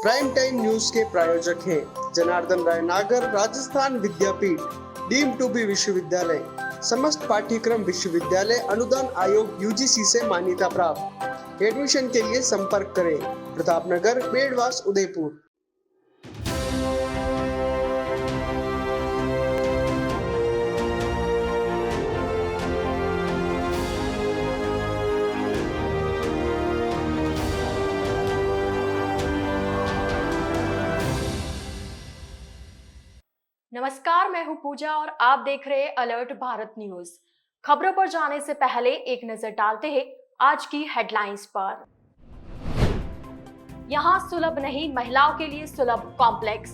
Prime time news के प्रायोजक हैं जनार्दन राय नागर, राजस्थान विद्यापीठ, डीम्ड टू बी विश्वविद्यालय, समस्त पाठ्यक्रम विश्वविद्यालय अनुदान आयोग यूजीसी से मान्यता प्राप्त। एडमिशन के लिए संपर्क करें प्रतापनगर, बेड़वास, उदयपुर। नमस्कार, मैं हूं पूजा और आप देख रहे हैं अलर्ट भारत न्यूज। खबरों पर जाने से पहले एक नजर डालते हैं आज की हेडलाइंस पर। यहां सुलभ नहीं, महिलाओं के लिए सुलभ कॉम्प्लेक्स।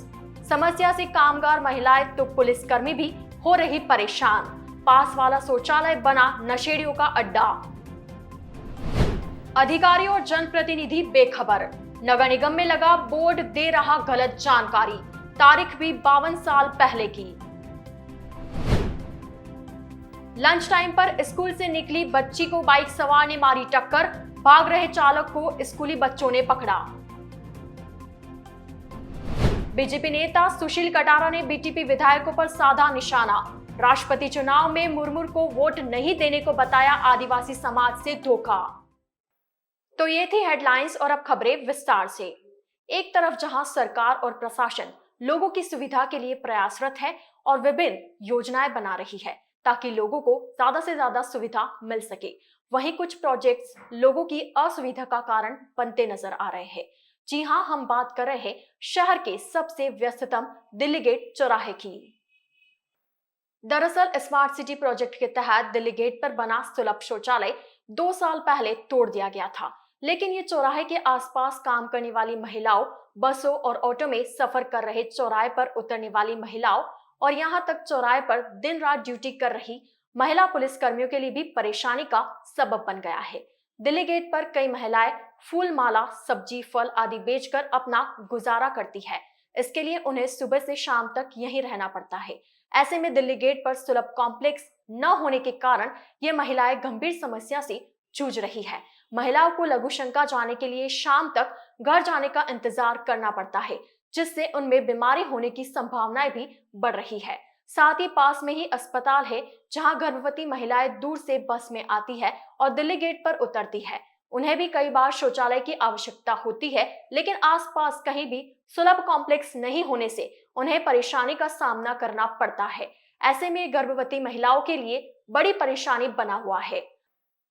समस्या से कामगार महिलाएं तो पुलिसकर्मी भी हो रही परेशान। पास वाला शौचालय बना नशेड़ियों का अड्डा। अधिकारी और जनप्रतिनिधि बेखबर। नगर निगम में लगा बोर्ड दे रहा गलत जानकारी। तारीख भी 52 साल पहले की। लंच टाइम पर स्कूल से निकली बच्ची को बाइक सवार ने मारी टक्कर। भाग रहे चालक को स्कूली बच्चों ने पकड़ा। बीजेपी नेता सुशील कटारा ने बीटीपी विधायकों पर साधा निशाना। राष्ट्रपति चुनाव में मुर्मू को वोट नहीं देने को बताया आदिवासी समाज से धोखा। तो ये थी हेडलाइंस और अब खबरें विस्तार से। एक तरफ जहां सरकार और प्रशासन लोगों की सुविधा के लिए प्रयासरत है और विभिन्न योजनाएं बना रही है ताकि लोगों को ज्यादा से ज्यादा सुविधा मिल सके, वहीं कुछ प्रोजेक्ट्स लोगों की असुविधा का कारण बनते नजर आ रहे हैं। जी हां, हम बात कर रहे हैं शहर के सबसे व्यस्ततम दिल्ली गेट चौराहे की। दरअसल स्मार्ट सिटी प्रोजेक्ट के तहत दिल्ली गेट पर बना सुलभ शौचालय 2 साल पहले तोड़ दिया गया था, लेकिन ये चौराहे के आसपास काम करने वाली महिलाओं, बसों और ऑटो में सफर कर रहे चौराहे पर उतरने वाली महिलाओं और यहां तक चौराहे पर दिन रात ड्यूटी कर रही महिला पुलिस कर्मियों के लिए भी परेशानी का सबब बन गया है। दिल्ली गेट पर कई महिलाएं फूल माला, सब्जी, फल आदि बेचकर अपना गुजारा करती है। इसके लिए उन्हें सुबह से शाम तक यहीं रहना पड़ता है। ऐसे में दिल्ली गेट पर सुलभ कॉम्प्लेक्स न होने के कारण ये महिलाएं गंभीर समस्या से जूझ रही है। महिलाओं को लघु शंका जाने के लिए शाम तक घर जाने का इंतजार करना पड़ता है, जिससे उनमें बीमारी होने की संभावनाएं भी बढ़ रही है। साथ ही पास में ही अस्पताल है, जहां गर्भवती महिलाएं दूर से बस में आती है और दिल्ली गेट पर उतरती है। उन्हें भी कई बार शौचालय की आवश्यकता होती है, लेकिन आसपास कहीं भी सुलभ कॉम्प्लेक्स नहीं होने से उन्हें परेशानी का सामना करना पड़ता है। ऐसे में गर्भवती महिलाओं के लिए बड़ी परेशानी बना हुआ है।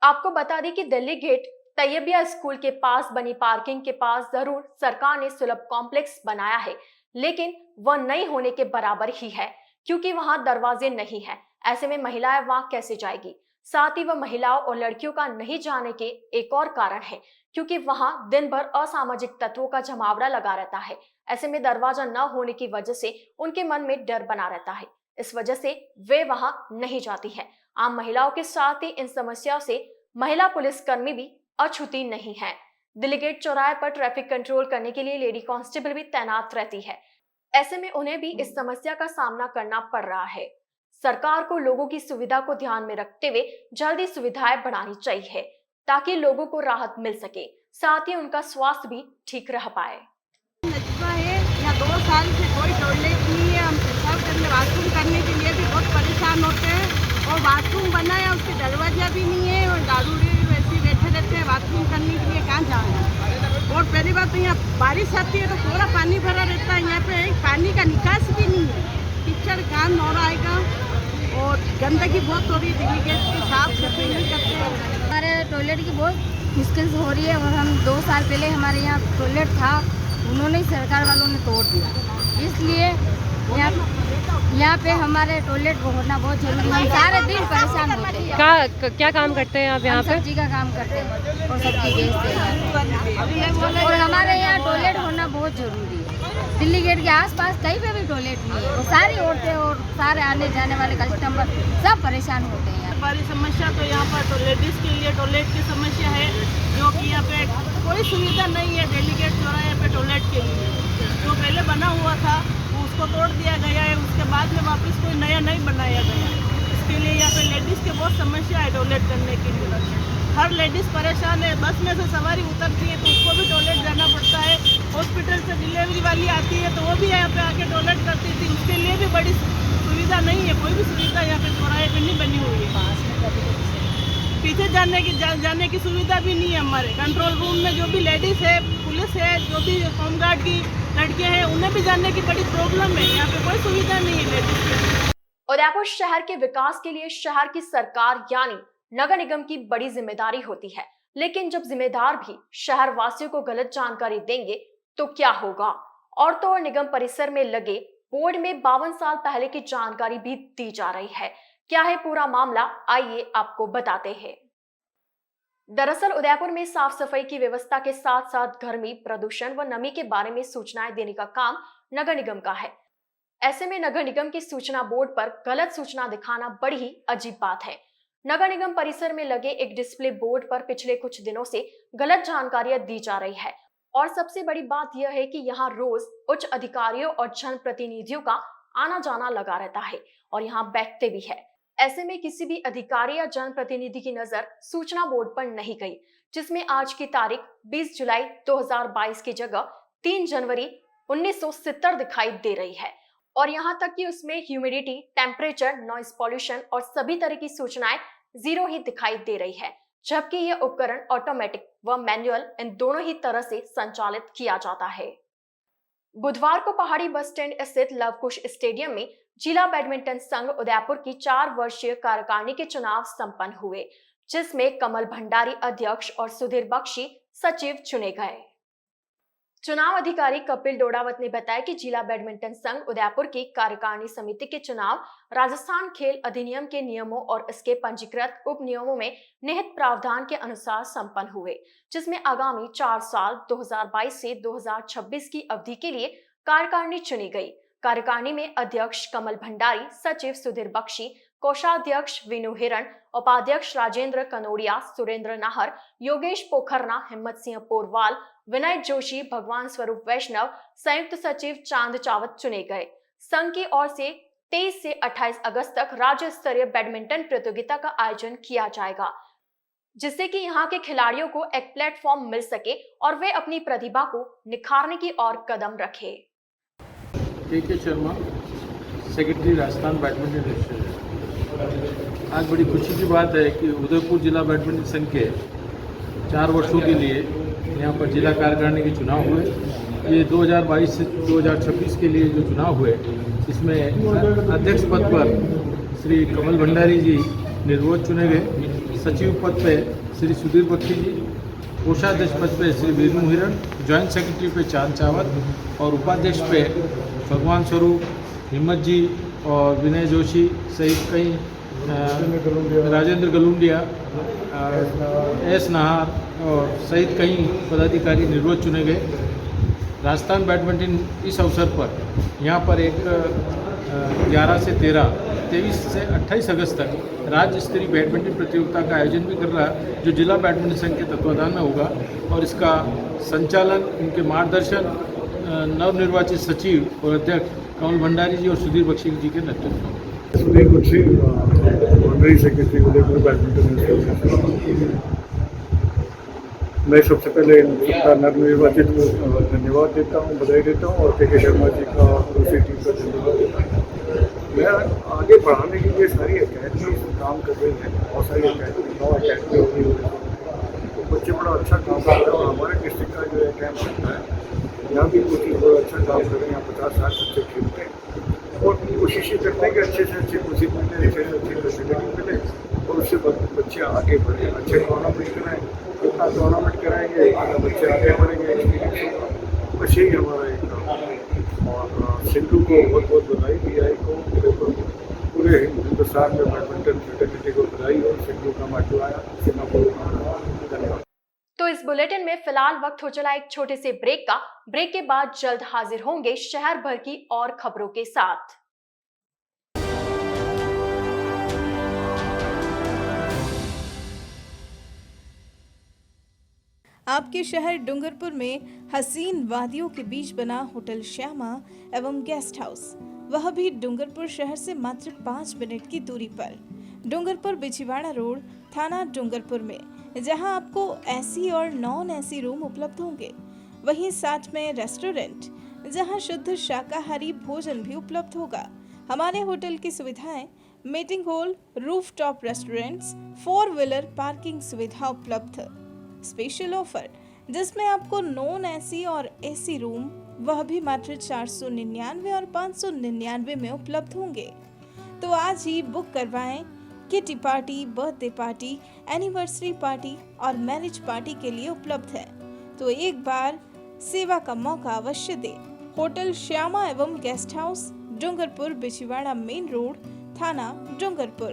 आपको बता दें कि दिल्ली गेट तैयबिया स्कूल के पास बनी पार्किंग के पास जरूर सरकार ने सुलभ कॉम्प्लेक्स बनाया है, लेकिन वह नहीं होने के बराबर ही है, क्योंकि वहां दरवाजे नहीं है। ऐसे में महिलाएं वहां कैसे जाएगी? साथ ही वह महिलाओं और लड़कियों का नहीं जाने के एक और कारण है, क्योंकि वहां दिन भर असामाजिक तत्वों का जमावड़ा लगा रहता है। ऐसे में दरवाजा न होने की वजह से उनके मन में डर बना रहता है। इस वजह से वे वहां नहीं जाती है। आम महिलाओं के साथ ही इन समस्याओं से महिला पुलिसकर्मी भी अछूती नहीं है। दिल्ली गेट चौराहे पर ट्रैफिक कंट्रोल करने के लिए लेडी कांस्टेबल भी तैनात रहती है। ऐसे में उन्हें भी इस समस्या का सामना करना पड़ रहा है। सरकार को लोगों की सुविधा को ध्यान में रखते हुए जल्दी सुविधाएं बढ़ानी चाहिए, ताकि लोगों को राहत मिल सके, साथ ही उनका स्वास्थ्य भी ठीक रह पाए। यहाँ 2 साल से कोई टॉयलेट नहीं है। हम पेशाब करने, बाथरूम करने के लिए भी बहुत परेशान होते हैं। और बाथरूम बना है, उसके दरवाजा भी नहीं है और दारू वैसे बैठे रहते हैं। बाथरूम करने के लिए कहाँ जाए? और पहली बात तो यहाँ बारिश आती है तो पूरा पानी भरा रहता है। यहाँ पे एक पानी का निकास भी नहीं है। कीचड़ कहाँ नौरा आएगा और गंदगी बहुत हो रही है। दिल्ली गेट की साफ सफाई नहीं करते हैं। हमारे टॉयलेट की बहुत मुश्किल से हो रही है और हम 2 साल पहले हमारे यहाँ टॉयलेट था, उन्होंने सरकार वालों ने तोड़ दिया। इसलिए यहाँ पे हमारे टॉयलेट को होना बहुत जरूरी है। हम सारे दिन परेशान होते हैं। क्या काम करते हैं आप यहाँ पे? सब्जी का काम करते हैं और सब्जी बेचते हैं और हमारे यहाँ टॉयलेट होना बहुत जरूरी है। दिल्ली गेट के आसपास कहीं पे भी टॉयलेट नहीं है और सारी औरतें और सारे आने जाने वाले कस्टमर सब परेशान होते हैं। हमारी समस्या तो यहाँ पर तो लेडीज़ के लिए टॉयलेट की समस्या है, जो कि यहाँ पे कोई सुविधा नहीं है। दिल्ली गेट चौराहे पे टॉयलेट के लिए जो पहले बना हुआ था उसको तोड़ दिया गया है। उसके बाद में वापस कोई नया नहीं बनाया गया। इसके लिए यहाँ पे लेडीज़ की बहुत समस्या है टॉयलेट करने के लिए। हर लेडीज़ परेशान है। बस में से सवारी उतरती है तो उसको भी टॉयलेट जाना पड़ता है। हॉस्पिटल से डिले वाली आती है तो वो भी यहाँ पे आके टॉयलेट करती थी, उसके लिए भी बड़ी सुविधा नहीं है, कोई भी सुविधा यहाँ पे चौराहे पे नहीं बनी हुई है। पीछे जाने की सुविधा भी नहीं है। हमारे कंट्रोल रूम में जो भी लेडीज है, पुलिस है, जो भी होमगार्ड की लड़कियां हैं, उन्हें भी जाने की बड़ी प्रॉब्लम है। यहाँ पे कोई सुविधा नहीं है लेडीज की। उदयपुर शहर के विकास के लिए शहर की सरकार यानी नगर निगम की बड़ी जिम्मेदारी होती है, लेकिन जब जिम्मेदार भी शहर वासियों को गलत जानकारी देंगे तो क्या होगा। और तो और निगम परिसर में लगे बोर्ड में 52 साल पहले की जानकारी भी दी जा रही है। क्या है पूरा मामला, आइए आपको बताते हैं। दरअसल उदयपुर में साफ सफाई की व्यवस्था के साथ साथ गर्मी, प्रदूषण व नमी के बारे में सूचनाएं देने का काम नगर निगम का है। ऐसे में नगर निगम के सूचना बोर्ड पर गलत सूचना दिखाना बड़ी ही अजीब बात है। नगर निगम परिसर में लगे एक डिस्प्ले बोर्ड पर पिछले कुछ दिनों से गलत जानकारियां दी जा रही है और सबसे बड़ी बात यह है कि यहाँ रोज उच्च अधिकारियों और जनप्रतिनिधियों का आना जाना लगा रहता है और यहाँ बैठते भी है। ऐसे में किसी भी अधिकारी या जनप्रतिनिधि की नजर सूचना बोर्ड पर नहीं गई, जिसमें आज की तारीख 20 जुलाई 2022 की जगह 3 जनवरी 1970 दिखाई दे रही है और यहाँ तक कि उसमें ह्यूमिडिटी, टेम्परेचर, नॉइस पॉल्यूशन और सभी तरह की सूचनाएं 0 ही दिखाई दे रही है, जबकि यह उपकरण ऑटोमेटिक व मैनुअल इन दोनों ही तरह से संचालित किया जाता है। बुधवार को पहाड़ी बस स्टैंड स्थित लवकुश स्टेडियम में जिला बैडमिंटन संघ उदयपुर की 4 वर्षीय कार्यकारिणी के चुनाव संपन्न हुए, जिसमें कमल भंडारी अध्यक्ष और सुधीर बख्शी सचिव चुने गए। चुनाव अधिकारी कपिल डोडावत ने बताया कि जिला बैडमिंटन संघ उदयपुर की कार्यकारिणी समिति के चुनाव राजस्थान खेल अधिनियम के नियमों और इसके पंजीकृत उप नियमों में निहित प्रावधान के अनुसार संपन्न हुए, जिसमें आगामी 4 साल 2022 से 2026 की अवधि के लिए कार्यकारिणी चुनी गई। कार्यकारिणी में अध्यक्ष कमल भंडारी, सचिव सुधीर बख्शी, कोषाध्यक्ष विनु हिरण, उपाध्यक्ष राजेंद्र कनोडिया, सुरेंद्र नाहर, योगेश पोखरना, हिम्मत सिंह पोरवाल, विनय जोशी, भगवान स्वरूप वैष्णव, संयुक्त सचिव चांद चावत चुने गए। संघ की ओर से 23 से 28 अगस्त तक राज्य स्तरीय बैडमिंटन प्रतियोगिता का आयोजन किया जाएगा, जिससे कि यहाँ के खिलाड़ियों को एक प्लेटफॉर्म मिल सके और वे अपनी प्रतिभा को निखारने की ओर कदम रखे। के Sharma, secretary Rajasthan badminton association. आज बड़ी खुशी की बात है कि उदयपुर जिला बैडमिंटन संघ के 4 वर्षों के लिए यहाँ पर जिला कार्यकारिणी के चुनाव हुए। ये 2022 से 2026 के लिए जो चुनाव हुए, इसमें अध्यक्ष पद पर श्री कमल भंडारी जी निर्विरोध चुने गए। सचिव पद पे श्री सुधीर बख्शी जी, कोषाध्यक्ष पद पे श्री विनु हिरण, ज्वाइंट सेक्रेटरी पे चांद चावत और उपाध्यक्ष पे भगवान स्वरूप, हिम्मत जी और विनय जोशी सहित कई राजेंद्र गलुंडिया, एस नाहर और सहित कई पदाधिकारी निर्विरोध चुने गए। राजस्थान बैडमिंटन इस अवसर पर यहाँ पर एक 11 से 13, 23 से 28 अगस्त तक राज्य स्तरीय बैडमिंटन प्रतियोगिता का आयोजन भी कर रहा है, जो जिला बैडमिंटन संघ के तत्वाधान में होगा और इसका संचालन, उनके मार्गदर्शन नवनिर्वाचित सचिव और अध्यक्ष कमल भंडारी जी और सुधीर बख्शी जी के नेतृत्व में। Sudhir Bakshi, honorary secretary Udaipur badminton association. मैं सबसे पहले नवनिर्वाचित को धन्यवाद देता हूँ, बधाई देता हूँ और के शर्मा जी का दूसरी टीम का धन्यवाद देता हूँ। मैं आगे बढ़ाने के लिए सारी अकेडमी काम कर रही है, बहुत सारी अकेडमी 9 अकेडमी होगी, तो बच्चे बड़ा अच्छा काम कर रहे हैं और हमारे डिस्ट्रिक्ट का जो है कैंप लगता है, यहाँ भी कोचिंग बड़ा अच्छा काम कर रहे हैं। यहाँ 50-60 बच्चे खेलते हैं और कोशिश ये करते हैं कि अच्छे से अच्छे कोचिंग मिले, अच्छे से अच्छी फैसिलिटी मिले और उससे बच्चे आगे बढ़े, अच्छे टूर्नामेंट कराएँ। जितना टूर्नामेंट कराएंगे उतना बच्चे आगे बढ़ेंगे, एक्सपीरियंस होगा। बस यही हमारा एक काम। और सिंधु को बहुत बहुत बधाई, BI को, पूरे हिंदुस्तान में बैडमिंटन फ्रेटर्निटी को बधाई और सिंधु का माटू आया, धन्यवाद। तो इस बुलेटिन में फिलहाल वक्त हो चला एक छोटे से ब्रेक का। ब्रेक के बाद जल्द हाजिर होंगे शहर भर की और खबरों के साथ। आपके शहर डूंगरपुर में हसीन वादियों के बीच बना होटल श्यामा एवं गेस्ट हाउस, वह भी डूंगरपुर शहर से मात्र 5 मिनट की दूरी पर। डूंगरपुर बिछीवाड़ा रोड, थाना डूंगरपुर में, जहां आपको एसी और नॉन एसी रूम उपलब्ध होंगे। वहीं साथ में रेस्टोरेंट, जहां शुद्ध शाकाहारी भोजन भी उपलब्ध होगा। हमारे होटल की सुविधाएं meeting hall, rooftop restaurants, 4 wheeler parking सुविधा उपलब्ध। स्पेशल ऑफर जिसमें आपको नॉन एसी और एसी रूम वह भी मात्र 499 और 599 में उपलब्ध होंगे। तो आज ही बुक करवाएं। Kitty party, birthday party, anniversary party और मैरिज पार्टी के लिए उपलब्ध है। तो एक बार सेवा का मौका अवश्य दें। होटल श्यामा एवं guest house, Dungarpur, Bichhiwara main road, थाना डूंगरपुर।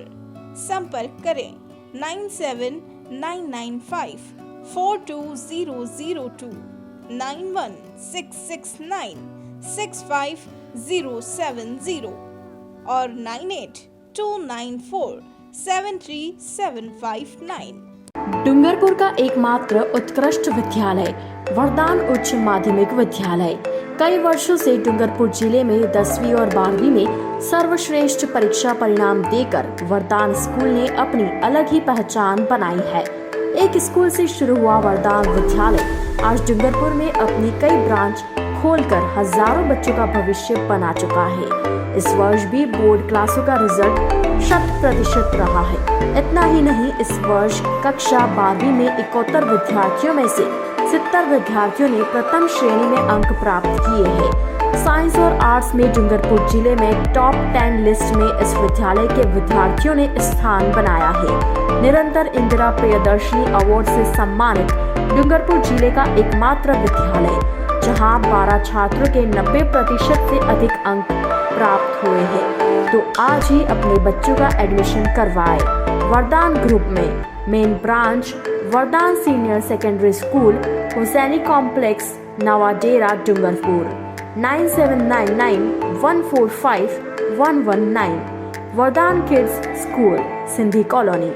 संपर्क करें 9799542002, 9166965070 और 9829473759। डूंगरपुर का एकमात्र उत्कृष्ट विद्यालय वरदान उच्च माध्यमिक विद्यालय कई वर्षों से डूंगरपुर जिले में 10वीं और 12वीं में सर्वश्रेष्ठ परीक्षा परिणाम देकर वरदान स्कूल ने अपनी अलग ही पहचान बनाई है। एक स्कूल से शुरू हुआ वरदान विद्यालय आज डूंगरपुर में अपनी कई ब्रांच खोलकर हजारों बच्चों का भविष्य बना चुका है। इस वर्ष भी बोर्ड क्लासों का रिजल्ट 100% रहा है। इतना ही नहीं, इस वर्ष कक्षा 12वीं में 71 विद्यार्थियों में से 70 विद्यार्थियों ने प्रथम श्रेणी में अंक प्राप्त किए हैं। साइंस और आर्ट्स में डूंगरपुर जिले में टॉप 10 लिस्ट में इस विद्यालय के विद्यार्थियों ने स्थान बनाया है। निरंतर इंदिरा प्रियदर्शनी अवार्ड से सम्मानित डूंगरपुर जिले का एकमात्र विद्यालय जहां 12 छात्रों के 90% से अधिक अंक प्राप्त हुए हैं। तो आज ही अपने बच्चों का एडमिशन करवाएं। वरदान ग्रुप में main branch Vardan senior secondary school, Husaini complex, Navadera, Dungarpur. 9799145119। Vardan kids school, Sindhi colony,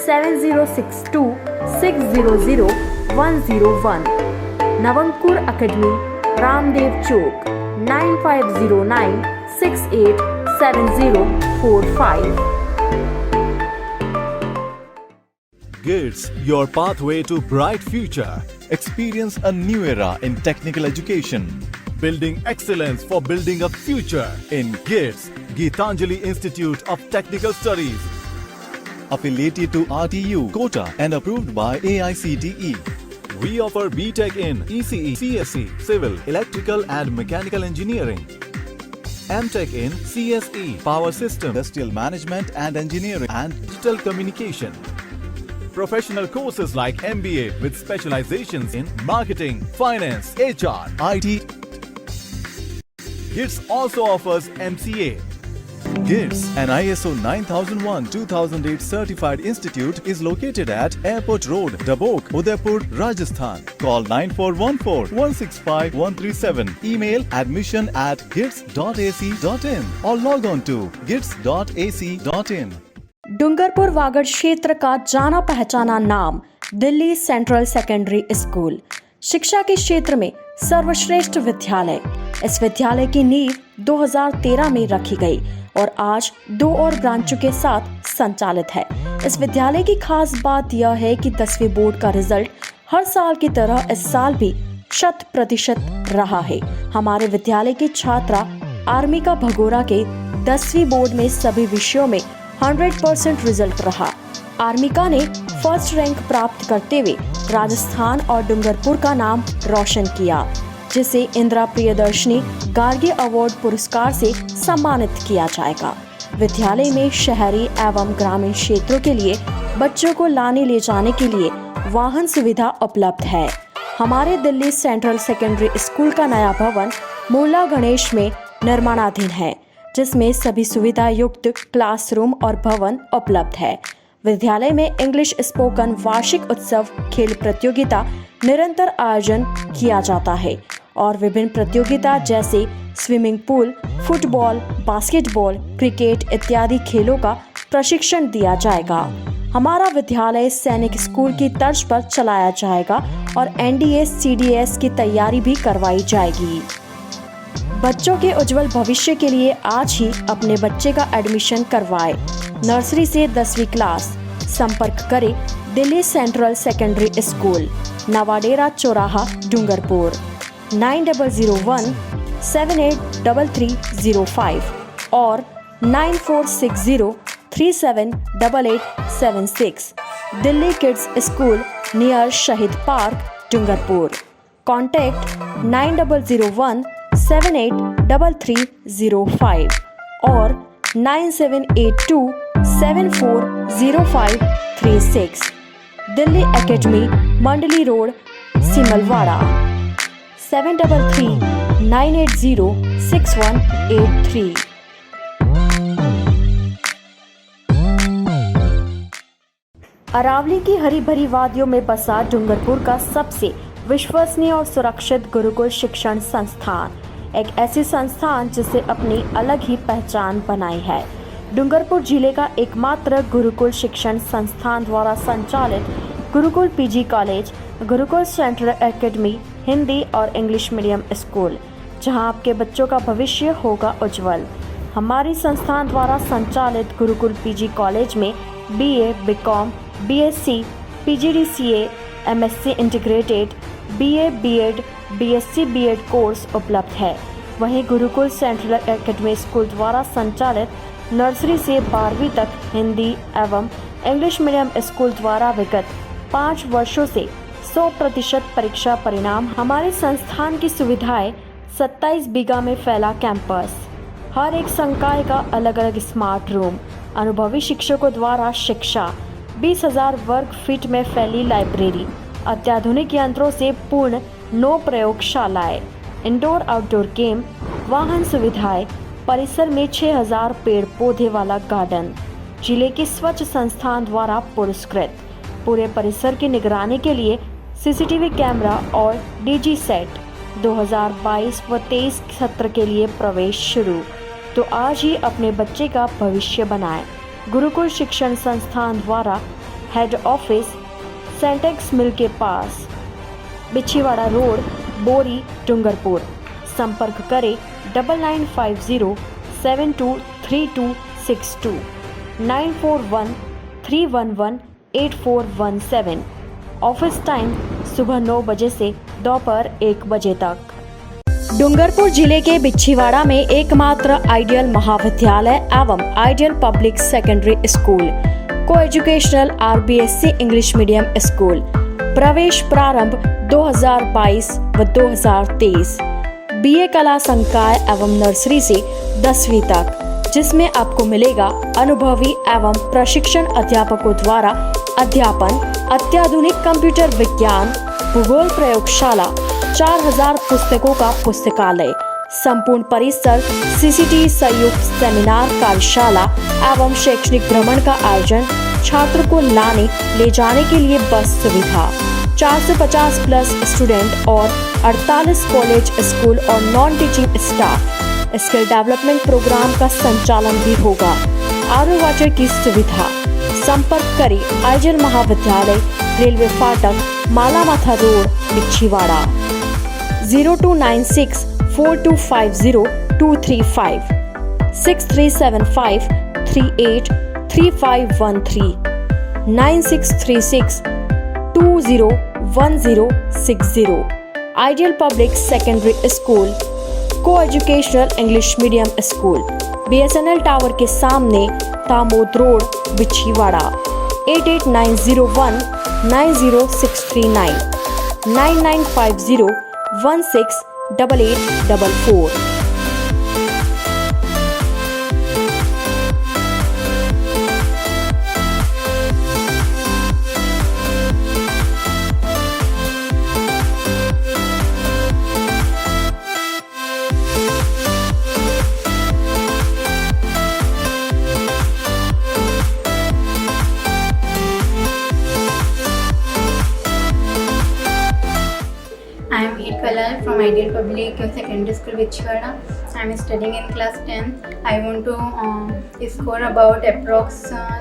7062600101। Navankur academy, Ramdev चौक, 9509687045। GITS, your pathway to bright future. Experience a new era in technical education. Building excellence for building a future in GITS, Geetanjali Institute of Technical Studies. Affiliated to RTU, Kota and approved by AICTE. We offer BTech in ECE, CSE, Civil, Electrical and Mechanical Engineering. MTech in CSE, Power System, Industrial Management and Engineering and Digital Communication. Professional courses like MBA with specializations in marketing, finance, HR, IT. GITS also offers MCA. GITS, an ISO 9001-2008 certified institute, is located at Airport Road, Dabok, Udaipur, Rajasthan. Call 9414-165-137. Email admission@gits.ac.in or log on to gits.ac.in. Dungarpur Vagad क्षेत्र का जाना पहचाना नाम Delhi central secondary school शिक्षा के क्षेत्र में सर्वश्रेष्ठ विद्यालय। इस विद्यालय की नींव 2013 में रखी गई और आज 2 और ब्रांचों के साथ संचालित है। इस विद्यालय की खास बात यह है कि 10वीं बोर्ड का रिजल्ट हर साल की तरह इस साल भी 100% रहा है। हमारे विद्यालय की छात्रा आर्मिका भगोरा के 10वीं बोर्ड में सभी विषयों में 100% रिजल्ट रहा। आर्मिका ने फर्स्ट रैंक प्राप्त करते हुए राजस्थान और डूंगरपुर का नाम रोशन किया, जिसे इंदिरा प्रियदर्शनी गार्गी अवार्ड पुरस्कार से सम्मानित किया जाएगा। विद्यालय में शहरी एवं ग्रामीण क्षेत्रों के लिए बच्चों को लाने ले जाने के लिए वाहन सुविधा उपलब्ध है। हमारे दिल्ली सेंट्रल सेकेंडरी स्कूल का नया भवन मूला गणेश में निर्माणाधीन है, जिसमें सभी सुविधा युक्त क्लासरूम और भवन उपलब्ध है। विद्यालय में इंग्लिश स्पोकन वार्षिक उत्सव खेल प्रतियोगिता निरंतर आयोजन किया जाता है और विभिन्न प्रतियोगिता जैसे swimming pool, football, basketball, cricket इत्यादि खेलों का प्रशिक्षण दिया जाएगा। हमारा विद्यालय सैनिक स्कूल की तर्ज पर चलाया जाएगा और NDA CDS की तैयारी भी करवाई जाएगी। बच्चों के उज्जवल भविष्य के लिए आज ही अपने बच्चे का एडमिशन करवाएं। नर्सरी से 10वीं क्लास। संपर्क करें Delhi central secondary school, Navadera चौराहा, डूंगरपुर। 9001 983305 और 9460378876. Delhi Kids School near Shahid Park, Dungarpur. Contact 9001783305 और 9782740536. Delhi Academy, Mandali Road, Simalwara. 7339806183. Aravalli की हरी भरी वादियों में बसा डूंगरपुर का सबसे विश्वसनीय और सुरक्षित गुरुकुल शिक्षण संस्थान, एक ऐसी संस्थान जिसे अपनी अलग ही पहचान बनाई है। डूंगरपुर जिले का एकमात्र गुरुकुल शिक्षण संस्थान द्वारा संचालित Gurukul PG college, Gurukul central academy, Hindi और इंग्लिश मीडियम स्कूल, जहां आपके बच्चों का भविष्य होगा उज्जवल। हमारी संस्थान द्वारा संचालित गुरुकुल पीजी कॉलेज में BA, BCom, BSc, PGDCA, MSc integrated, BA, BEd, BSc, BEd course उपलब्ध है। वहीं गुरुकुल सेंट्रल एकेडमी स्कूल द्वारा संचालित नर्सरी से 12वीं तक हिंदी एवं इंग्लिश मीडियम स्कूल द्वारा विगत 5 वर्षों से 100% परीक्षा परिणाम। हमारे संस्थान की सुविधाएं 27 बीघा में फैला कैंपस, हर एक संकाय का अलग अलग स्मार्ट रूम, अनुभवी शिक्षकों द्वारा शिक्षा, 20,000 वर्ग फीट में फैली लाइब्रेरी, अत्याधुनिक यंत्रों से पूर्ण 9 प्रयोगशालाएं, इंडोर आउटडोर गेम, वाहन सुविधाएं, परिसर में 6,000 पेड़ पौधे वाला गार्डन, जिले के स्वच्छ संस्थान द्वारा पुरस्कृत। पूरे परिसर की निगरानी के लिए CCTV कैमरा और DG सेट। 2022 व 23 सत्र के लिए प्रवेश शुरू। तो आज ही अपने बच्चे का भविष्य बनाएं। गुरुकुल शिक्षण संस्थान द्वारा हेड ऑफिस सेंटेक्स मिल के पास, बिछीवाड़ा रोड, बोरी, डूंगरपुर। संपर्क करें 9950723262 9413118417। ऑफिस टाइम सुबह 9 बजे से दोपहर 1 बजे तक। डूंगरपुर जिले के बिछीवाड़ा में एकमात्र आइडियल महाविद्यालय एवं ideal public secondary school, co educational RBSC English medium school. प्रवेश प्रारंभ 2022 व 2023। BA कला संकाय एवं नर्सरी से 10वीं तक, जिसमें आपको मिलेगा अनुभवी एवं प्रशिक्षण अध्यापकों द्वारा अध्यापन, अत्याधुनिक कंप्यूटर विज्ञान, भूगोल प्रयोगशाला, 4000 पुस्तकों का पुस्तकालय, संपूर्ण परिसर, CCTV संयुक्त सेमिनार कार्यशाला एवं शैक्षणिक भ्रमण का आयोजन, छात्र को लाने ले जाने के लिए बस सुविधा, 450 प्लस स्टूडेंट और 48 कॉलेज, स्कूल और non teaching staff. Skill development programme का संचालन भी होगा। RO वाटर की सुविधा। संपर्क करें आइडियल महाविद्यालय, रेलवे फाटक, Malamatha road, Bichhiwara. 02964250 6375383513 9636201060। Ideal public secondary school, co educational English medium school, BSNL tower के सामने, Tamod road, Bichhiwara. 8890190639 9950168844। I am Eid Kalal from Ideal Public Secondary School, Bichwada. I am studying in class 10. I want to score about approx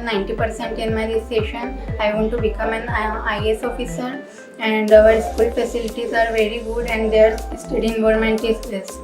90% in my this session. I want to become an IAS officer, and our school facilities are very good and their study environment is best.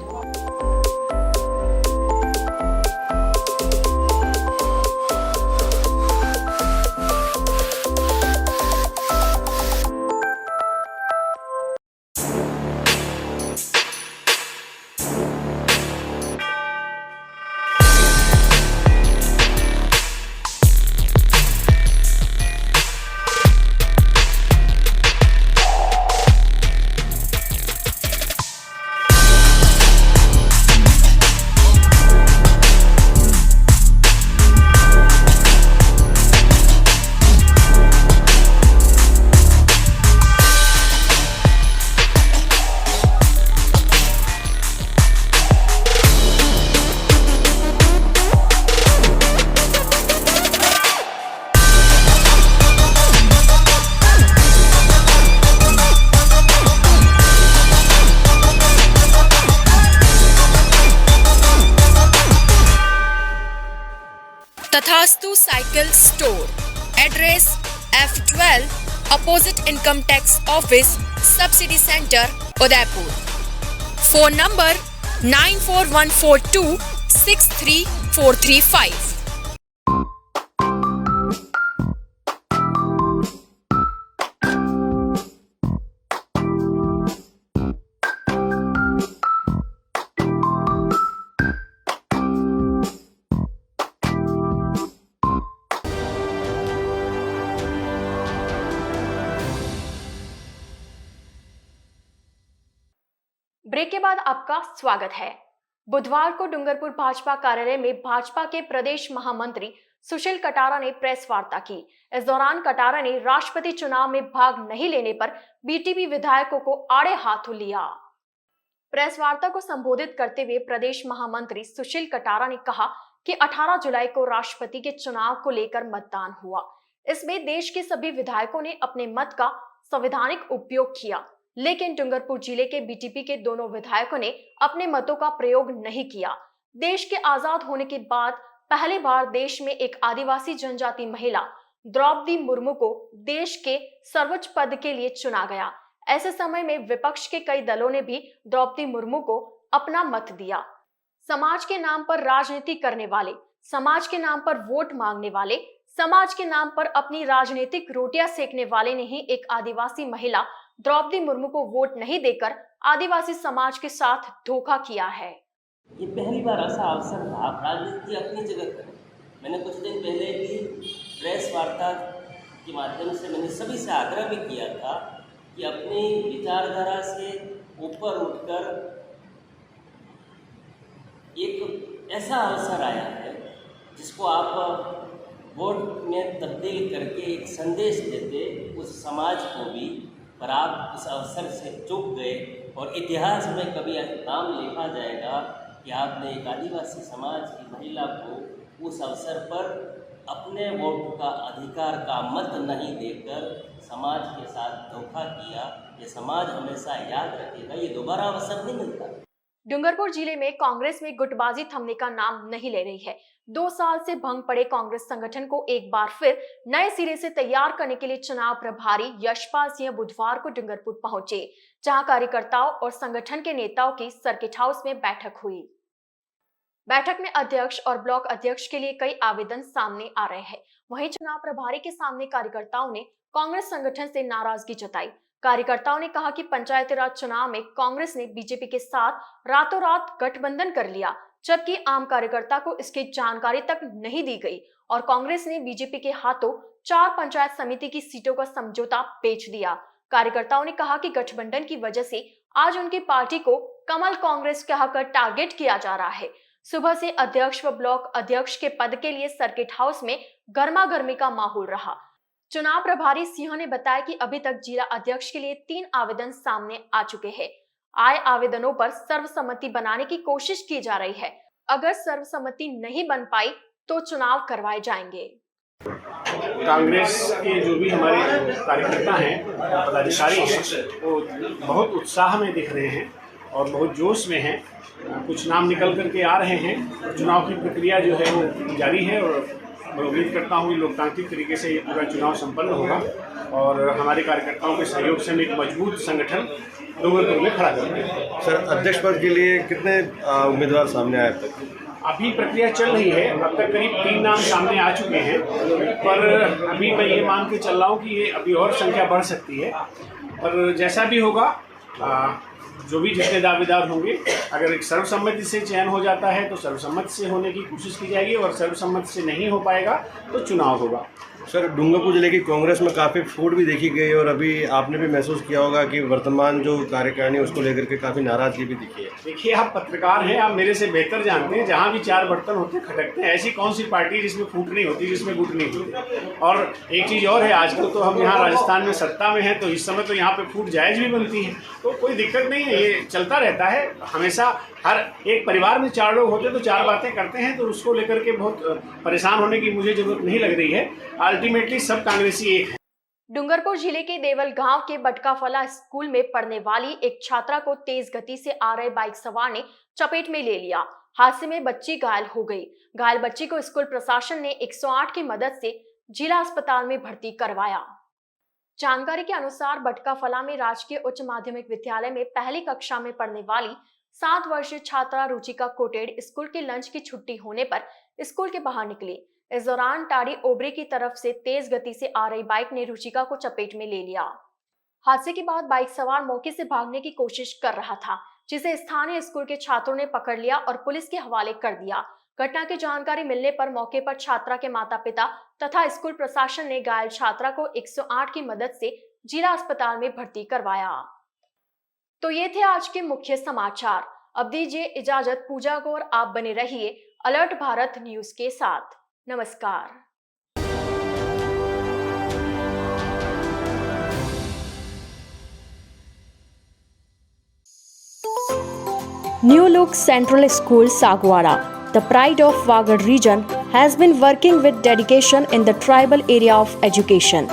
Tathastu cycle store, address F12 opposite income tax office, subsidy centre, Udaipur. Phone number 9414263435। Break के बाद आपका स्वागत है। बुधवार को डूंगरपुर भाजपा कार्यालय में भाजपा के प्रदेश महामंत्री सुशील कटारा ने प्रेस वार्ता की। इस दौरान कटारा ने राष्ट्रपति चुनाव में भाग नहीं लेने पर बीटीपी विधायकों को आड़े हाथों लिया। प्रेस वार्ता को संबोधित करते हुए प्रदेश महामंत्री सुशील कटारा ने कहा कि 18 जुलाई को राष्ट्रपति के चुनाव को लेकर मतदान हुआ। इसमें देश के सभी विधायकों ने अपने मत का संवैधानिक उपयोग किया, लेकिन डूंगरपुर जिले के बीटीपी के दोनों विधायकों ने अपने मतों का प्रयोग नहीं किया। देश के आजाद होने के बाद पहली बार देश में एक आदिवासी जनजाति महिला द्रौपदी मुर्मू को देश के सर्वोच्च पद के लिए चुना गया। ऐसे समय में विपक्ष के कई दलों ने भी द्रौपदी मुर्मू को अपना मत दिया। समाज के नाम पर राजनीति करने वाले, समाज के नाम पर वोट मांगने वाले, समाज के नाम पर अपनी राजनीतिक रोटियां सेकने वाले ने ही एक आदिवासी महिला द्रौपदी मुर्मू को वोट नहीं देकर आदिवासी समाज के साथ धोखा किया है। ये पहली बार ऐसा अवसर था। आप राजनीति अपनी जगह करें। मैंने कुछ दिन पहले भी प्रेस वार्ता के माध्यम से मैंने सभी से आग्रह भी किया था कि अपनी विचारधारा से ऊपर उठकर एक ऐसा अवसर आया है जिसको आप वोट में तब्दील करके एक संदेश देते उस समाज को भी, पर आप इस अवसर से चूक गए और इतिहास में कभी नाम लिखा जाएगा कि आपने एक आदिवासी समाज की महिला को उस अवसर पर अपने वोट का अधिकार का मत नहीं देकर समाज के साथ धोखा किया। ये समाज हमेशा याद रखेगा, ये दोबारा अवसर नहीं मिलता। डूंगरपुर जिले में कांग्रेस में गुटबाजी थमने का नाम नहीं ले रही है। 2 साल से भंग पड़े कांग्रेस संगठन को एक बार फिर नए सिरे से तैयार करने के लिए चुनाव प्रभारी यशपाल सिंह बुधवार को डूंगरपुर पहुंचे, जहां कार्यकर्ताओं और संगठन के नेताओं की सर्किट हाउस में बैठक हुई। बैठक में अध्यक्ष और ब्लॉक अध्यक्ष के लिए कई आवेदन सामने आ रहे हैं। वहीं चुनाव प्रभारी के सामने कार्यकर्ताओं ने कांग्रेस संगठन से नाराजगी जताई। कार्यकर्ताओं ने कहा कि पंचायती राज चुनाव में कांग्रेस ने बीजेपी के साथ रातों रात गठबंधन कर लिया, जबकि आम कार्यकर्ता को इसकी जानकारी तक नहीं दी गई और कांग्रेस ने बीजेपी के हाथों 4 पंचायत समिति की सीटों का समझौता बेच दिया। कार्यकर्ताओं ने कहा कि गठबंधन की वजह से आज उनकी पार्टी को कमल कांग्रेस कहकर टारगेट किया जा रहा है। सुबह से अध्यक्ष व ब्लॉक अध्यक्ष के पद के लिए सर्किट हाउस में गर्मा गर्मी का माहौल रहा। चुनाव प्रभारी सिंह ने बताया कि अभी तक जिला अध्यक्ष के लिए 3 आवेदन सामने आ चुके हैं। आए आवेदनों पर सर्वसम्मति बनाने की कोशिश की जा रही है। अगर सर्वसम्मति नहीं बन पाई तो चुनाव करवाए जाएंगे। कांग्रेस के जो भी हमारे कार्यकर्ता हैं, पदाधिकारी हैं, वो बहुत उत्साह में दिख रहे हैं और बहुत जोश में हैं। कुछ नाम निकल करके आ रहे हैं। चुनाव की प्रक्रिया जो है वो जारी है और मैं उम्मीद करता हूँ कि लोकतांत्रिक तरीके से ये पूरा चुनाव संपन्न होगा और हमारे कार्यकर्ताओं के सहयोग से हम एक मजबूत संगठन डूंगरपुर में खड़ा करेंगे। सर, अध्यक्ष पद के लिए कितने उम्मीदवार सामने आए तक? अभी प्रक्रिया चल रही है। अब तक करीब 3 नाम सामने आ चुके हैं, पर अभी मैं ये मान के चल रहा हूँ कि ये अभी और संख्या बढ़ सकती है। पर जैसा भी होगा, जो भी जितने दावेदार होंगे, अगर एक सर्वसम्मति से चयन हो जाता है तो सर्वसम्मति से होने की कोशिश की जाएगी और सर्वसम्मति से नहीं हो पाएगा तो चुनाव होगा। सर, डूंगरपुर जिले की कांग्रेस में काफ़ी फूट भी देखी गई और अभी आपने भी महसूस किया होगा कि वर्तमान जो कार्यकारिणी उसको लेकर के काफ़ी नाराजगी भी दिखी है। देखिए, आप पत्रकार हैं, आप मेरे से बेहतर जानते हैं, जहाँ भी 4 बर्तन होते खटकते हैं। ऐसी कौन सी पार्टी है जिसमें फूट नहीं होती, जिसमें गुट नहीं होती? और एक चीज़ और है, आजकल तो हम यहाँ राजस्थान में सत्ता में हैं, तो इस समय तो यहाँ पे फूट जायज़ भी बनती है, तो कोई दिक्कत नहीं है। ये चलता रहता है हमेशा। हर एक परिवार में 4 लोग होते तो 4 बातें करते हैं, तो उसको लेकर के बहुत परेशान होने की मुझे जरूरत नहीं लग रही है। अल्टीमेटली सब कांग्रेसी एक है। डूंगरपुर जिले के देवल गांव के बटकाफला स्कूल में पढ़ने वाली एक छात्रा को तेज गति से आ रहे बाइक सवार ने चपेट में ले लिया। हादसे में बच्ची घायल हो गई। घायल बच्ची को स्कूल प्रशासन ने 108 की मदद से जिला अस्पताल में भर्ती करवाया। जानकारी के अनुसार बटकाफला में राजकीय उच्च माध्यमिक विद्यालय में पहली कक्षा में पढ़ने वाली 7 वर्षीय छात्रा रुचिका कोटेड स्कूल के लंच की छुट्टी होने पर स्कूल के बाहर निकली। इस दौरान टाड़ी ओबरे की तरफ से तेज गति से आ रही बाइक ने रुचिका को चपेट में ले लिया। हादसे के बाद बाइक सवार मौके से भागने की कोशिश कर रहा था, जिसे स्थानीय स्कूल के छात्रों ने पकड़ लिया और पुलिस के हवाले कर दिया। घटना की जानकारी मिलने पर मौके पर छात्रा के माता पिता तथा स्कूल प्रशासन ने घायल छात्रा को 108 की मदद से जिला अस्पताल में भर्ती करवाया। तो ये थे आज के मुख्य समाचार। अब दीजिए इजाजत पूजा को और आप बने रहिए अलर्ट भारत न्यूज के साथ। नमस्कार। New Look Central School Sagwara, the pride of Wagad region, has been working with dedication in the tribal area of education.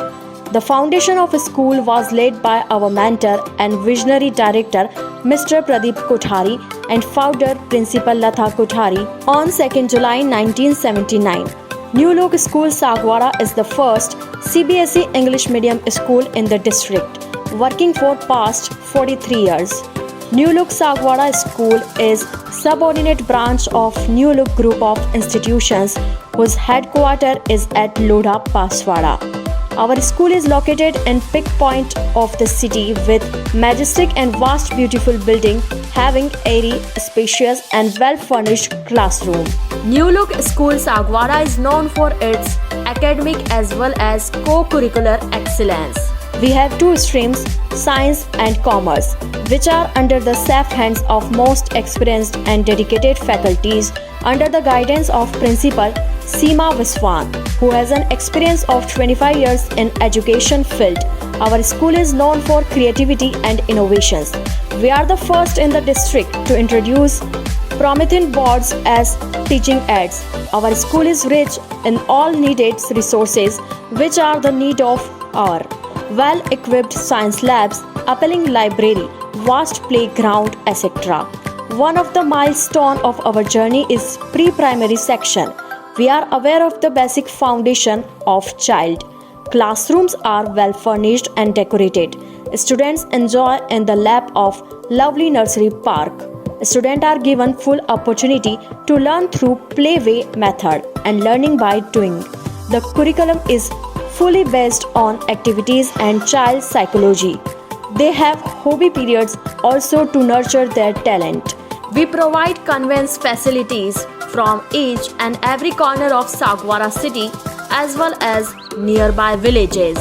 The foundation of a school was laid by our mentor and visionary director Mr. Pradeep Kothari and founder Principal Latha Kothari on 2nd July 1979. New Look School Sagwara is the first CBSE English medium school in the district, working for past 43 years. New Look Sagwara School is subordinate branch of New Look Group of Institutions whose headquarters is at Lodha, Paswara. Our school is located in peak point of the city with majestic and vast beautiful building having airy, spacious and well furnished classroom. New Look School Sagwara is known for its academic as well as co-curricular excellence. We have 2 streams, Science and Commerce, which are under the safe hands of most experienced and dedicated faculties under the guidance of Principal Seema Viswan, who has an experience of 25 years in education field. Our school is known for creativity and innovations. We are the first in the district to introduce Promethean boards as teaching aids. Our school is rich in all needed resources which are the need of our well-equipped science labs, appealing library, vast playground, etc. One of the milestones of our journey is pre-primary section. We are aware of the basic foundation of child. Classrooms are well furnished and decorated. Students enjoy in the lap of lovely nursery park. Students are given full opportunity to learn through playway method and learning by doing. The curriculum is fully based on activities and child psychology. They have hobby periods also to nurture their talent. We provide conveyance facilities from each and every corner of Sagwara city as well as nearby villages.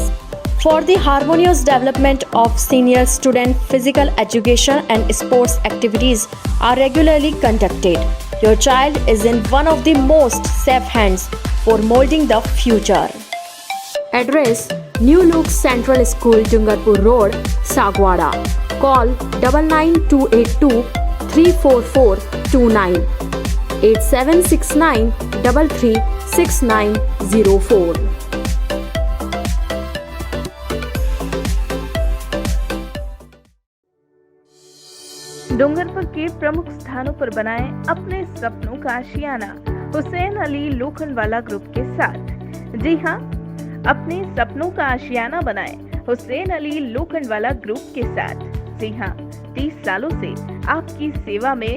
For the harmonious development of senior student, physical education and sports activities are regularly conducted. Your child is in one of the most safe hands for molding the future. Address: New Look Central School, Dungarpur Road, Sagwara. Call 99282 34429 8769 336904. Dungarpur के प्रमुख स्थानों पर बनाएं अपने सपनों का आशियाना Hussain Ali Lokhandwala group के साथ। जी हाँ, अपने सपनों का आशियाना बनाएं हुसैन अली लोखंडवाला ग्रुप के साथ। जी हाँ, 30 सालों से आपकी सेवा में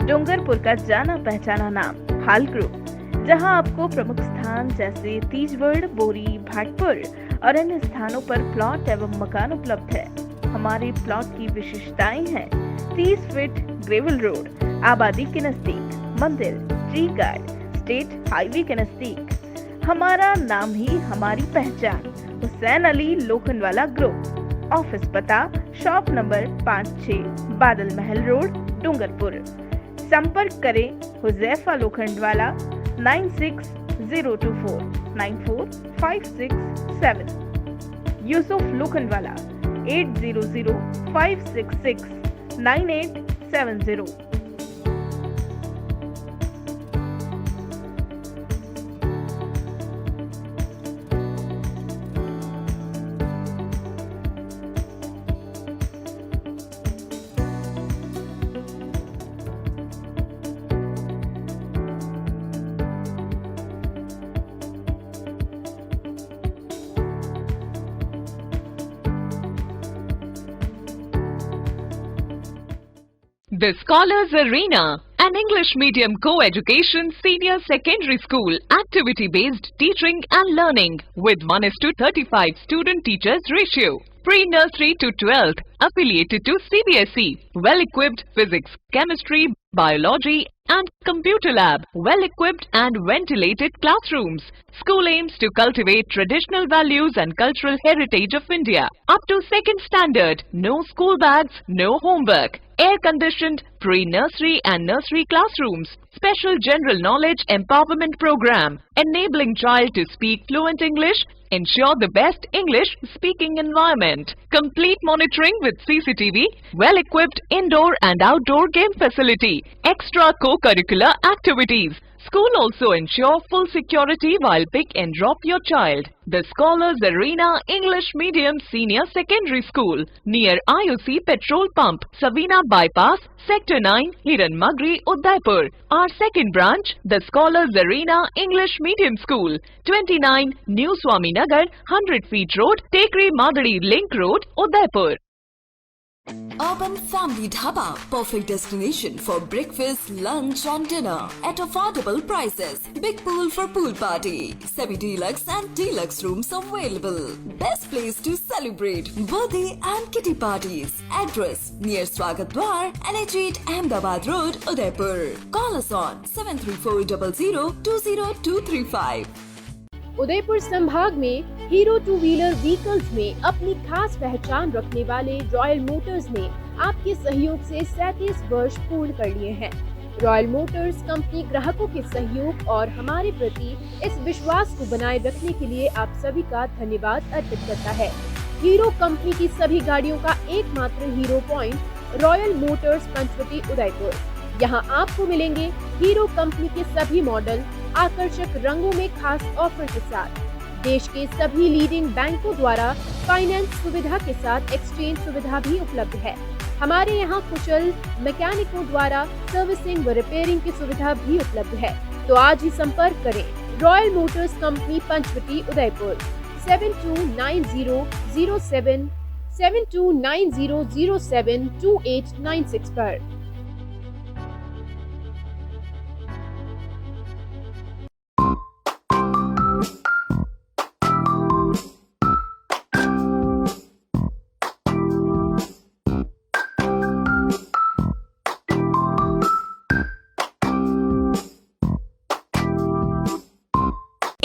डूंगरपुर का जाना पहचाना नाम हाल ग्रुप, जहां आपको प्रमुख स्थान जैसे तीजवड़, बोरी, भाटपुर और अन्य स्थानों पर प्लॉट एवं मकान उपलब्ध है। हमारे प्लॉट की विशेषताएं हैं 30 फीट ग्रेवल रोड, आबादी के नजदीक, मंदिर, ट्री गार्ड, स्टेट हाईवे के नजदीक। हमारा नाम ही हमारी पहचान, हुसैन अली लोखंडवाला ग्रुप। ऑफिस पता शॉप नंबर 5-6 बादल महल रोड, डूंगरपुर। संपर्क करें Huzaifa Lokhandwala 96-024 94-567, Yusuf Lokhandwala 800-566-9870। The Scholars Arena, an English medium co-education senior secondary school, activity-based teaching and learning with 1:35 student-teachers ratio. Pre-nursery to 12th, affiliated to CBSE. Well-equipped physics, chemistry, biology and computer lab. Well-equipped and ventilated classrooms. School aims to cultivate traditional values and cultural heritage of India. Up to 2nd standard, no school bags, no homework. Air-conditioned pre-nursery and nursery classrooms. Special general knowledge empowerment program, enabling child to speak fluent English. Ensure the best English speaking environment. Complete monitoring with CCTV. Well-equipped indoor and outdoor game facility. Extra co-curricular activities. School also ensure full security while pick and drop your child. The Scholars Arena English Medium Senior Secondary School near IOC Petrol Pump, Savina Bypass, Sector 9, Hiran Magri, Udaipur. Our second branch, the Scholars Arena English Medium School, 29 New Swami Nagar, 100 Feet Road, Tekri Madadi Link Road, Udaipur. Urban Family Dhaba, perfect destination for breakfast, lunch and dinner at affordable prices. Big pool for pool party, semi-deluxe and deluxe rooms available. Best place to celebrate birthday and kitty parties. Address near Swagat Dwar, NH8 Ahmedabad Road, Udaipur. Call us on 73400 20235. Udaipur संभाग में hero two wheeler vehicles में अपनी खास पहचान रखने वाले royal Motors ने आपके सहयोग से 37 वर्ष पूर्ण कर लिए हैं। रॉयल मोटर्स कंपनी ग्राहकों के सहयोग और हमारे प्रति इस विश्वास को बनाए रखने के लिए आप सभी का धन्यवाद अर्पित करता है। हीरो कंपनी की सभी गाड़ियों का एकमात्र Hero point Royal Motors Panchvati Udaipur. यहाँ आपको मिलेंगे हीरो कंपनी के सभी मॉडल आकर्षक रंगों में खास ऑफर के साथ। देश के सभी लीडिंग बैंकों द्वारा फाइनेंस सुविधा के साथ एक्सचेंज सुविधा भी उपलब्ध है। हमारे यहाँ कुशल मैकेनिकों द्वारा सर्विसिंग व रिपेयरिंग की सुविधा भी उपलब्ध है। तो आज ही संपर्क करें Royal Motors company Panchvati Udaipur 7290072896 पर।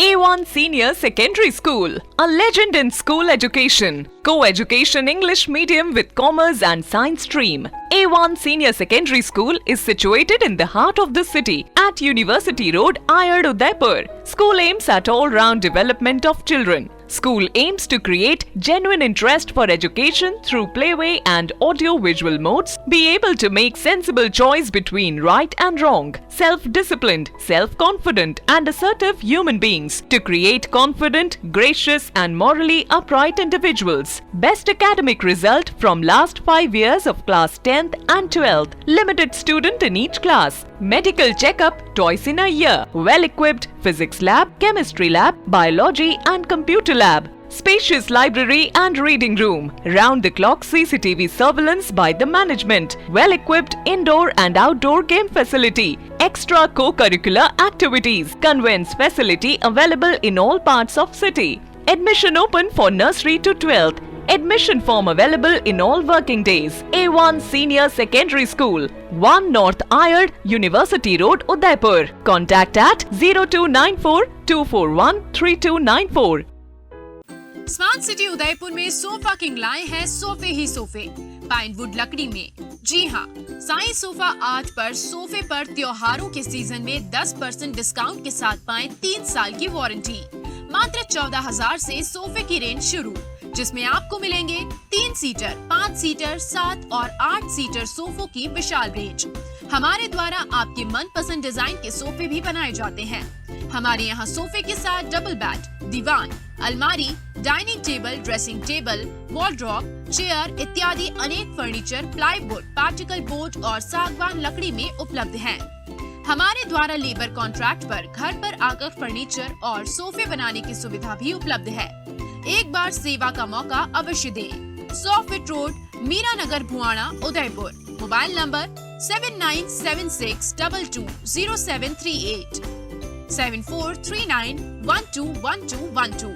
A1 Senior Secondary School, a legend in school education. Co-education English medium with commerce and science stream. A1 Senior Secondary School is situated in the heart of the city at University Road, Ayad, Udaipur. School aims at all-round development of children. School aims to create genuine interest for education through playway and audio-visual modes, be able to make sensible choice between right and wrong, self-disciplined, self-confident and assertive human beings to create confident, gracious and morally upright individuals. Best academic result from last 5 years of class 10th and 12th. Limited student in each class. Medical checkup twice in a year. Well-equipped physics lab, chemistry lab, biology and computer lab. Spacious library and reading room. Round-the-clock CCTV surveillance by the management. Well-equipped indoor and outdoor game facility. Extra co-curricular activities. Conveyance facility available in all parts of city. Admission open for nursery to 12th. Admission form available in all working days. A1 Senior Secondary School, 1 North Ayad, University Road, Udaipur. Contact at 0294 241 3294. Smart city Udaipur में sofa king लाए हैं सोफे ही सोफे Pinewood लकड़ी में। जी हाँ, Sai sofa art पर सोफे पर त्योहारों के सीजन में 10% डिस्काउंट के साथ पाएं 3 साल की वारंटी। मात्र 14,000 से सोफे की रेंज शुरू, जिसमें आपको मिलेंगे 3 सीटर, 5 सीटर, 7 और 8 सीटर सोफों की विशाल रेंज। हमारे द्वारा आपके मनपसंद डिजाइन के सोफे भी बनाए जाते हैं। हमारे यहाँ सोफे के साथ डबल बेड, दीवान, अलमारी, dining table, dressing table, wardrobe, chair इत्यादि अनेक फर्नीचर प्लाईवुड, पार्टिकल बोर्ड और सागवान लकड़ी में उपलब्ध हैं। हमारे द्वारा लेबर कॉन्ट्रैक्ट पर घर पर आकर फर्नीचर और सोफे बनाने की सुविधा भी उपलब्ध है। एक बार सेवा का मौका अवश्य दें। 100 feet road, Meera Nagar, Bhuana, Udaipur. Mobile number 7976220738 7439121212।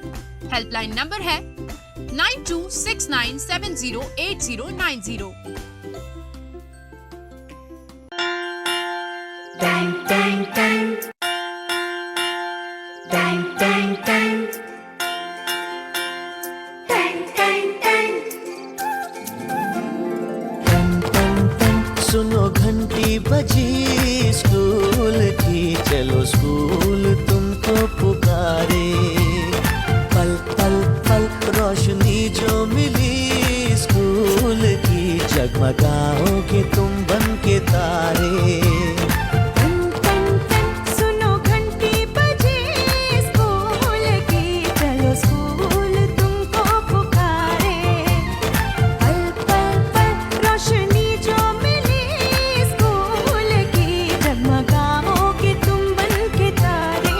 Helpline number है 9269708090। सुनो घंटी बजी स्कूल की, चलो स्कूल तुमको पुकारे। पल पल पल रोशनी जो मिली स्कूल की, जगमगाओगे तुम बन के तारे। सुनो घंटी बजी स्कूल की, चलो स्कूल तुमको पुकारे। पल पल पल रोशनी जो मिली स्कूल की, जगमगाओगे तुम बन के तारे।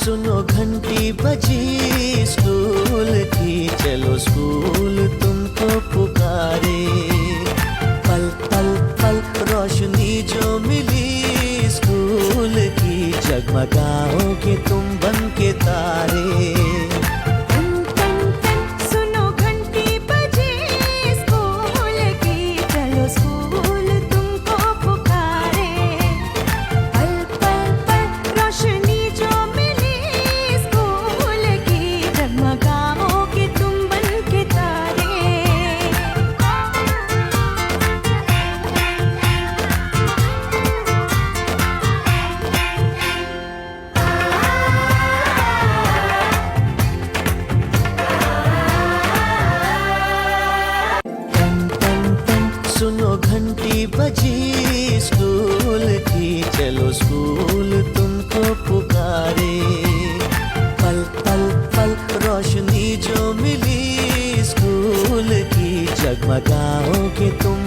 सुनो घंटी बजी स्कूल की, चलो स्कूल तुमको पुकारे। पल पल पल रोशनी जो मिली स्कूल की, जगमगाओगे तुम बन के तारे। सुनो घंटी बजी स्कूल की, चलो स्कूल तुमको पुकारे। पल पल पल रोशनी जो मिली स्कूल की, जगमगाओगे तुम बन के तारे। सुनो घंटी बजी स्कूल की, चलो स्कूल तुमको पुकारे। पल पल पल रोशनी जो मिली स्कूल की, जगमगाओगे तुम